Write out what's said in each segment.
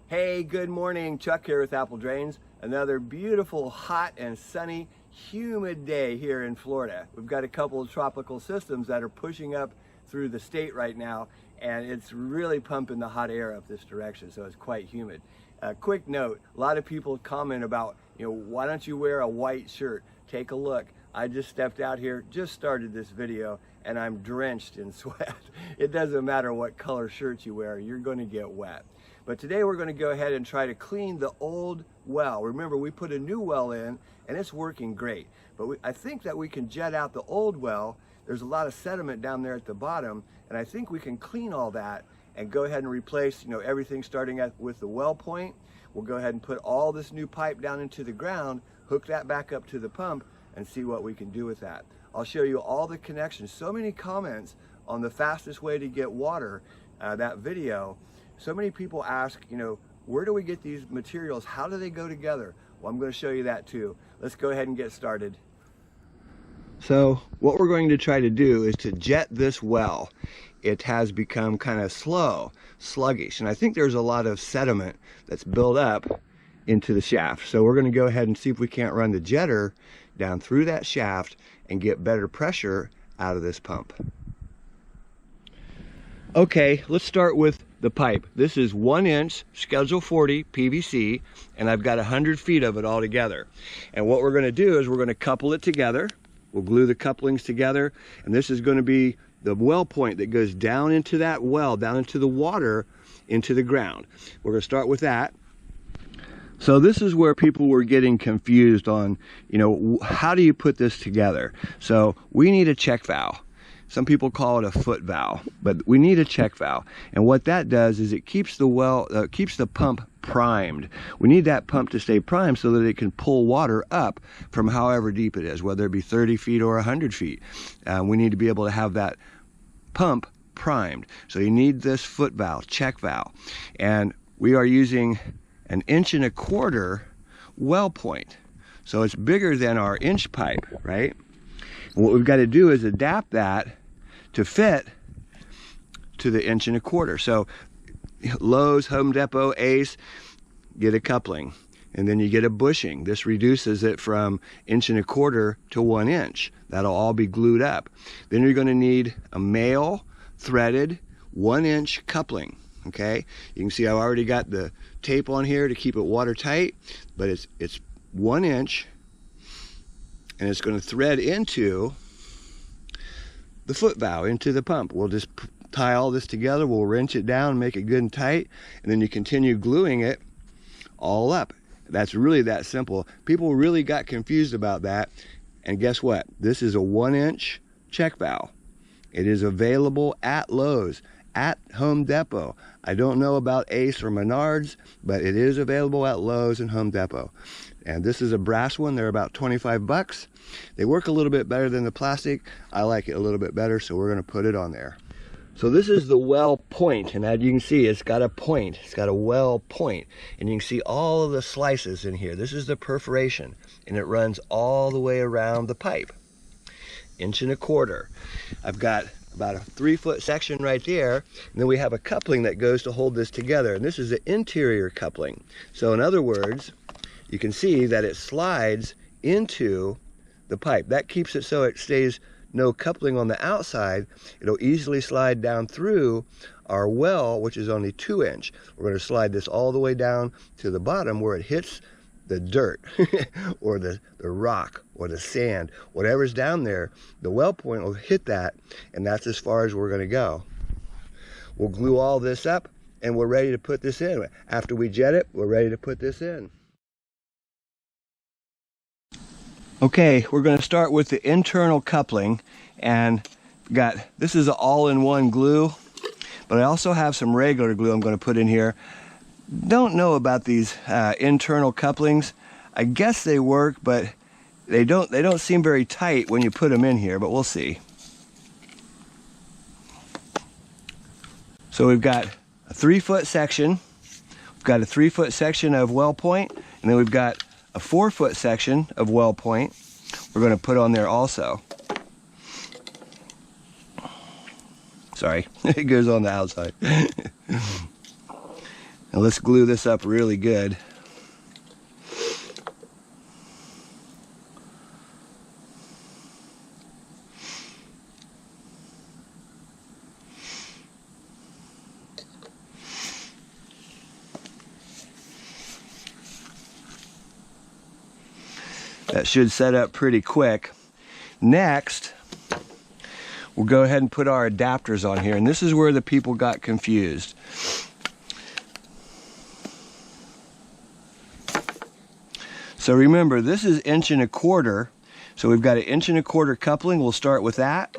Hey, good morning. Chuck here with Apple Drains. Another beautiful, hot and sunny, humid day here in Florida. We've got a couple of tropical systems that are pushing up through the state right now, and it's really pumping the hot air up this direction, so it's quite humid. Quick note, a lot of people comment about, why don't you wear a white shirt? Take a look. I just stepped out here, just started this video, and I'm drenched in sweat. It doesn't matter what color shirt you wear, you're going to get wet. But today we're going to go ahead and try to clean the old well. Remember, we put a new well in and it's working great. But I think that we can jet out the old well. There's a lot of sediment down there at the bottom, and I think we can clean all that and go ahead and replace, everything starting with the well point. We'll go ahead and put all this new pipe down into the ground, hook that back up to the pump, and see what we can do with that. I'll show you all the connections. So many comments on the fastest way to get water, that video. So many people ask, where do we get these materials? How do they go together? Well, I'm going to show you that too. Let's go ahead and get started. So what we're going to try to do is to jet this well. It has become kind of sluggish, and I think there's a lot of sediment that's built up into the shaft. So we're going to go ahead and see if we can't run the jetter down through that shaft and get better pressure out of this pump. Okay, let's start with the pipe. This is 1 inch Schedule 40 PVC, and I've got 100 feet of it all together. And what we're going to do is we're going to couple it together. We'll glue the couplings together, and this is going to be the well point that goes down into that well, down into the water, into the ground. We're going to start with that. So this is where people were getting confused on, how do you put this together? So we need a check valve. Some people call it a foot valve, but we need a check valve. And what that does is it keeps the keeps the pump primed. We need that pump to stay primed so that it can pull water up from however deep it is, whether it be 30 feet or 100 feet. We need to be able to have that pump primed. So you need this foot valve, check valve. And we are using an 1.25 inch well point. So it's bigger than our inch pipe, right? And what we've got to do is adapt that to fit to the 1.25 inch. So Lowe's, Home Depot, Ace, get a coupling, and then you get a bushing. This reduces it from 1.25 inch to 1 inch. That'll all be glued up. Then you're going to need a male threaded 1 inch coupling. Okay, you can see I've already got the tape on here to keep it watertight, but it's 1 inch, and it's going to thread into the foot valve, into the pump. We'll just tie all this together, we'll wrench it down, make it good and tight, and then you continue gluing it all up. That's really that simple. People really got confused about that, and guess what? This is a 1 inch check valve. It is available at Lowe's, at Home Depot. I don't know about Ace or Menards, but it is available at Lowe's and Home Depot. And this is a brass one. They're about 25 bucks. They work a little bit better than the plastic. I like it a little bit better, so we're going to put it on there. So this is the well point, and as you can see, it's got a point. It's got a well point, and you can see all of the slices in here. This is the perforation, and it runs all the way around the pipe. 1.25 inch. I've got about a 3-foot section right there, and then we have a coupling that goes to hold this together, and this is the interior coupling. So in other words, you can see that it slides into the pipe. That keeps it so it stays no coupling on the outside. It'll easily slide down through our well, which is only 2 inch. We're going to slide this all the way down to the bottom where it hits the dirt or the rock or the sand, whatever's down there. The well point will hit that, and that's as far as we're going to go. We'll glue all this up, and we're ready to put this in. After we jet it, we're ready to put this in. Okay, we're going to start with the internal coupling, and this is an all-in-one glue, but I also have some regular glue I'm going to put in here. Don't know about these internal couplings. I guess they work, but they don't seem very tight when you put them in here, but we'll see. So we've got a 3-foot section. We've got a 3-foot section of well point, and then we've got a 4-foot section of well point we're going to put on there also. Sorry, it goes on the outside. And let's glue this up really good. That should set up pretty quick. Next, we'll go ahead and put our adapters on here, and this is where the people got confused. So remember, this is 1 1/4 inch, so we've got an 1 1/4 inch coupling. We'll start with that.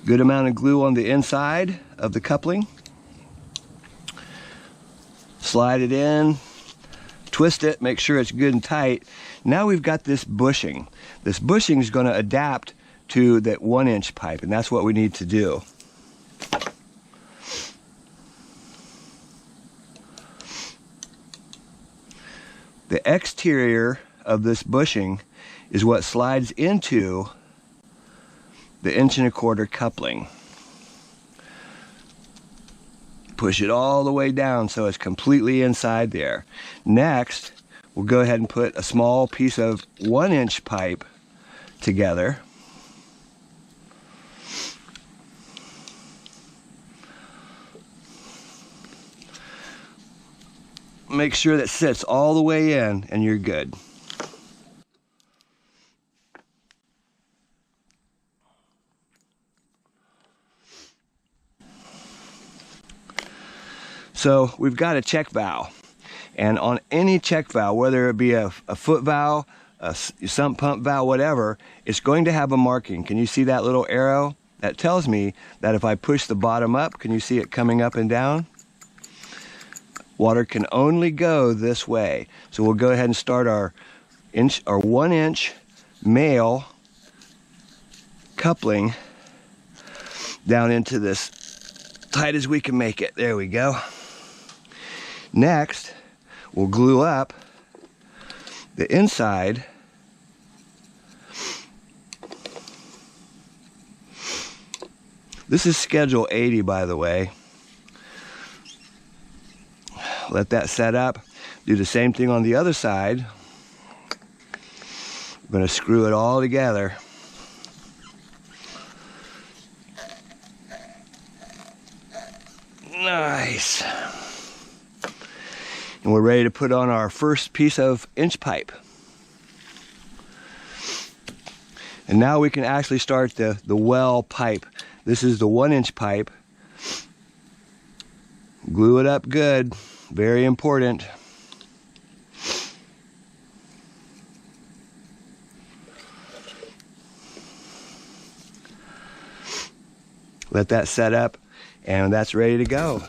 Good amount of glue on the inside of the coupling. Slide it in. Twist it, make sure it's good and tight. Now we've got this bushing. This bushing is going to adapt to that 1 inch pipe, and that's what we need to do. The exterior of this bushing is what slides into the 1 1/4 inch coupling. Push it all the way down so it's completely inside there. Next, we'll go ahead and put a small piece of 1 inch pipe together. Make sure that sits all the way in and you're good. So we've got a check valve, and on any check valve, whether it be a foot valve, a sump pump valve, whatever, it's going to have a marking. Can you see that little arrow? That tells me that if I push the bottom up, can you see it coming up and down? Water can only go this way. So we'll go ahead and start our 1 inch male coupling down into this tight as we can make it. There we go. Next, we'll glue up the inside This is schedule 80, by the way. Let that set up. Do the same thing on the other side. I'm going to screw it all together. Nice. And we're ready to put on our first piece of inch pipe. And now we can actually start the well pipe. This is the 1 inch pipe. Glue it up good. Very important. Let that set up, and that's ready to go.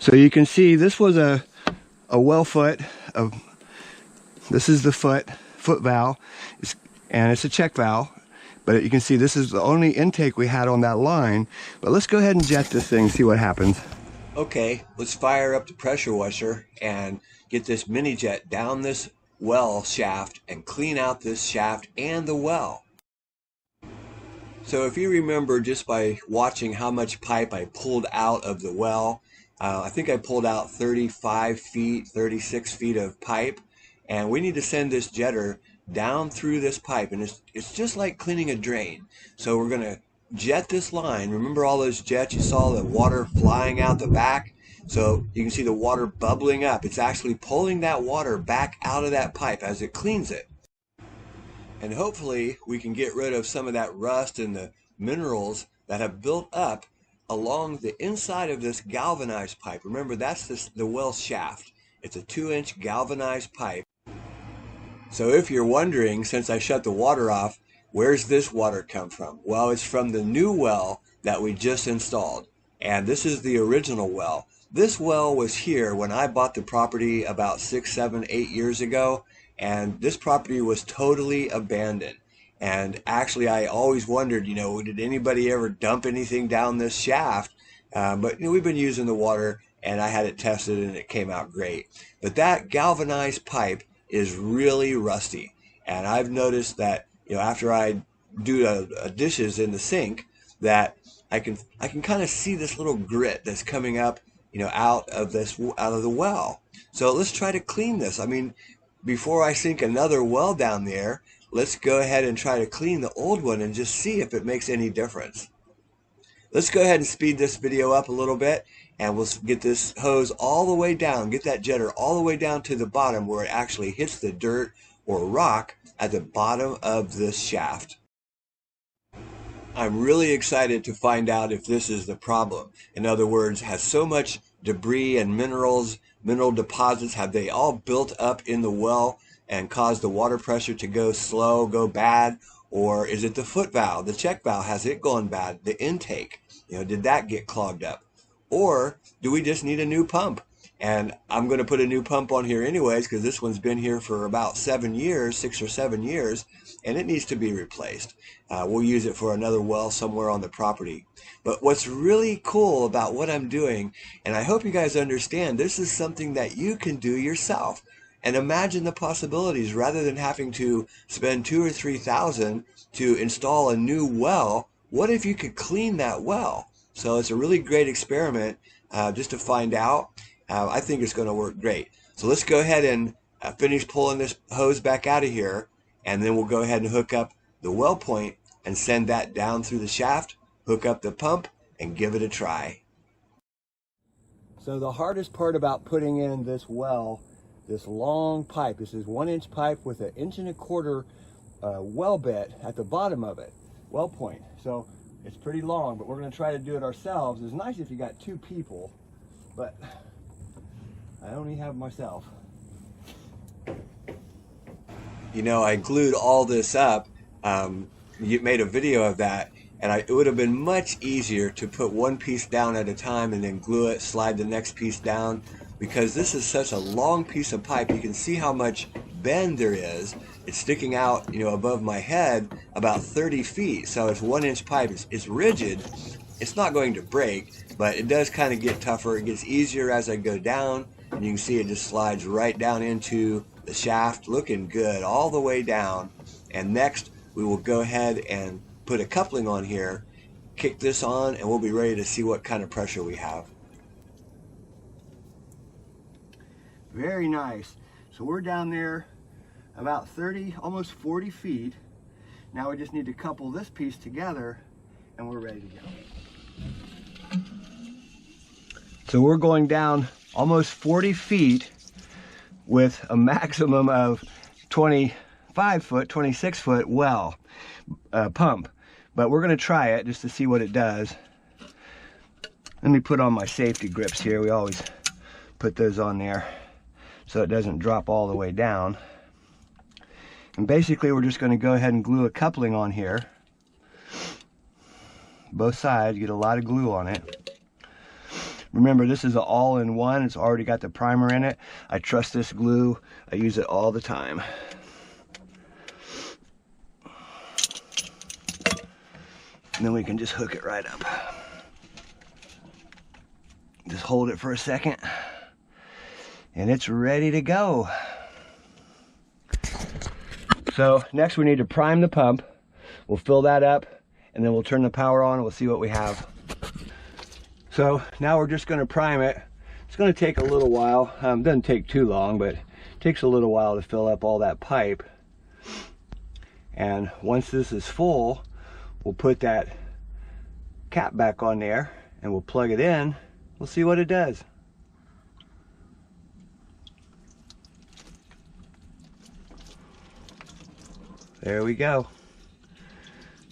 So you can see this was a well foot of, this is the foot valve, and it's a check valve, but you can see this is the only intake we had on that line. But let's go ahead and jet this thing, see what happens. Okay, let's fire up the pressure washer and get this mini jet down this well shaft and clean out this shaft and the well. So if you remember, just by watching how much pipe I pulled out of the well, I think I pulled out 35 feet, 36 feet of pipe, and we need to send this jetter down through this pipe, and it's just like cleaning a drain. So we're going to jet this line. Remember all those jets? You saw the water flying out the back? So you can see the water bubbling up. It's actually pulling that water back out of that pipe as it cleans it. And hopefully we can get rid of some of that rust and the minerals that have built up along the inside of this galvanized pipe. Remember, that's the well shaft. It's a 2-inch galvanized pipe. So if you're wondering, since I shut the water off, where's this water come from? Well, it's from the new well that we just installed. And this is the original well. This well was here when I bought the property about 6, 7, 8 years ago. And this property was totally abandoned. And actually, I always wondered, did anybody ever dump anything down this shaft? But we've been using the water, and I had it tested, and it came out great. But that galvanized pipe is really rusty. And I've noticed that, after I do dishes in the sink, that I can kind of see this little grit that's coming up, out of the well. So let's try to clean this. I mean, before I sink another well down there, let's go ahead and try to clean the old one and just see if it makes any difference. Let's go ahead and speed this video up a little bit, and we'll get this hose all the way down, get that jetter all the way down to the bottom where it actually hits the dirt or rock at the bottom of this shaft. I'm really excited to find out if this is the problem. In other words, has so much debris and mineral deposits, have they all built up in the well and caused the water pressure to go slow, go bad? Or is it the foot valve, the check valve, has it gone bad? The intake, did that get clogged up? Or do we just need a new pump? And I'm going to put a new pump on here anyways, because this one's been here for about 7 years, 6 or 7 years, and it needs to be replaced. We'll use it for another well somewhere on the property. But what's really cool about what I'm doing, and I hope you guys understand, this is something that you can do yourself. And imagine the possibilities. Rather than having to spend $2,000 or $3,000 to install a new well, what if you could clean that well? So it's a really great experiment just to find out. I think it's going to work great. So let's go ahead and finish pulling this hose back out of here, and then we'll go ahead and hook up the well point and send that down through the shaft, hook up the pump, and give it a try. So the hardest part about putting in this well, this long pipe, this is 1-inch pipe with an 1.25 inch well bit at the bottom of it, well point. So it's pretty long, but we're going to try to do it ourselves. It's nice if you got 2 people, but I only have myself. I glued all this up. You made a video of that, and it would have been much easier to put one piece down at a time and then glue it, slide the next piece down, because this is such a long piece of pipe. You can see how much bend there is. It's sticking out, above my head about 30 feet. So it's 1-inch pipe. It's rigid. It's not going to break, but it does kind of get tougher. It gets easier as I go down, and you can see it just slides right down into the shaft, looking good all the way down. And next, we will go ahead and put a coupling on here, kick this on, and we'll be ready to see what kind of pressure we have. Very nice. So we're down there about 30, almost 40 feet. Now we just need to couple this piece together, and we're ready to go. So we're going down almost 40 feet with a maximum of 25 foot, 26 foot well pump. But we're going to try it just to see what it does. Let me put on my safety grips here. We always put those on there so it doesn't drop all the way down. And basically we're just going to go ahead and glue a coupling on here. Both sides, get a lot of glue on it. Remember, this is an all-in-one. It's already got the primer in it. I trust this glue. I use it all the time. And then we can just hook it right up. Just hold it for a second. And it's ready to go. So next we need to prime the pump. We'll fill that up and then we'll turn the power on and we'll see what we have. So now we're just going to prime it. It's going to take a little while. Doesn't take too long, but it takes a little while to fill up all that pipe. And once this is full, we'll put that cap back on there and we'll plug it in. We'll see what it does. There we go.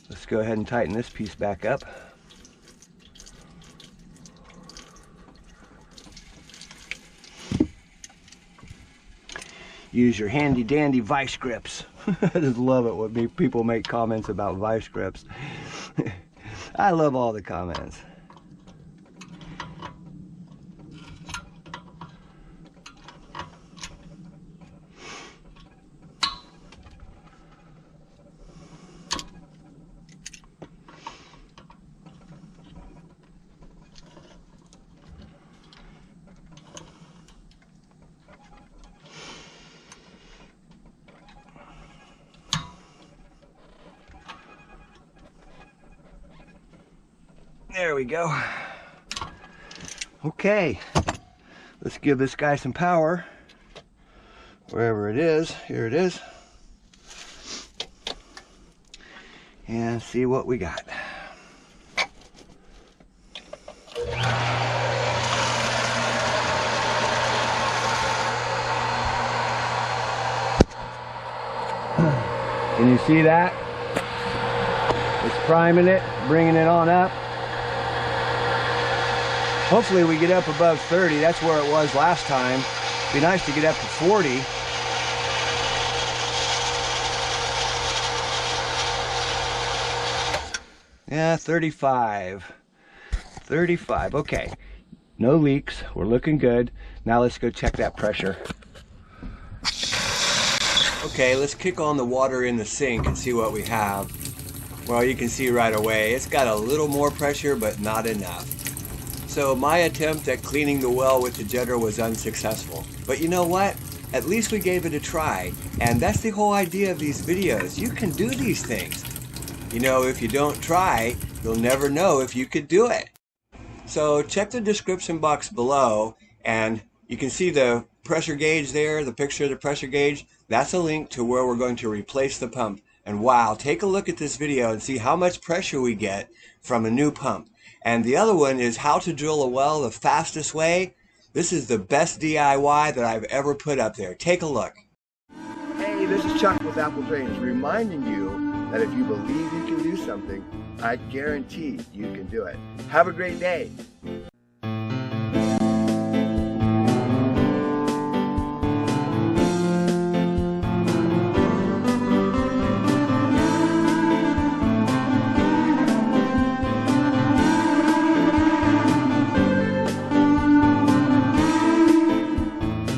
Let's go ahead and tighten this piece back up. Use your handy dandy vice grips. I just love it when people make comments about vice grips. I love all the comments. There we go. Okay, let's give this guy some power. Wherever it is, here it is. And see what we got. Can you see that? It's priming it, bringing it on up. Hopefully we get up above 30. That's where it was last time. Be nice to get up to 40. Yeah, 35. 35. Okay. No leaks. We're looking good. Now let's go check that pressure. Okay, let's kick on the water in the sink and see what we have. Well, you can see right away it's got a little more pressure, but not enough. So my attempt at cleaning the well with the jetter was unsuccessful. But you know what? At least we gave it a try. And that's the whole idea of these videos. You can do these things. You know, if you don't try, you'll never know if you could do it. So check the description box below and you can see the pressure gauge there, the picture of the pressure gauge. That's a link to where we're going to replace the pump. And wow, take a look at this video and see how much pressure we get from a new pump. And the other one is how to drill a well the fastest way. This is the best DIY that I've ever put up there. Take a look. Hey, this is Chuck with Apple Drains, reminding you that if you believe you can do something, I guarantee you can do it. Have a great day.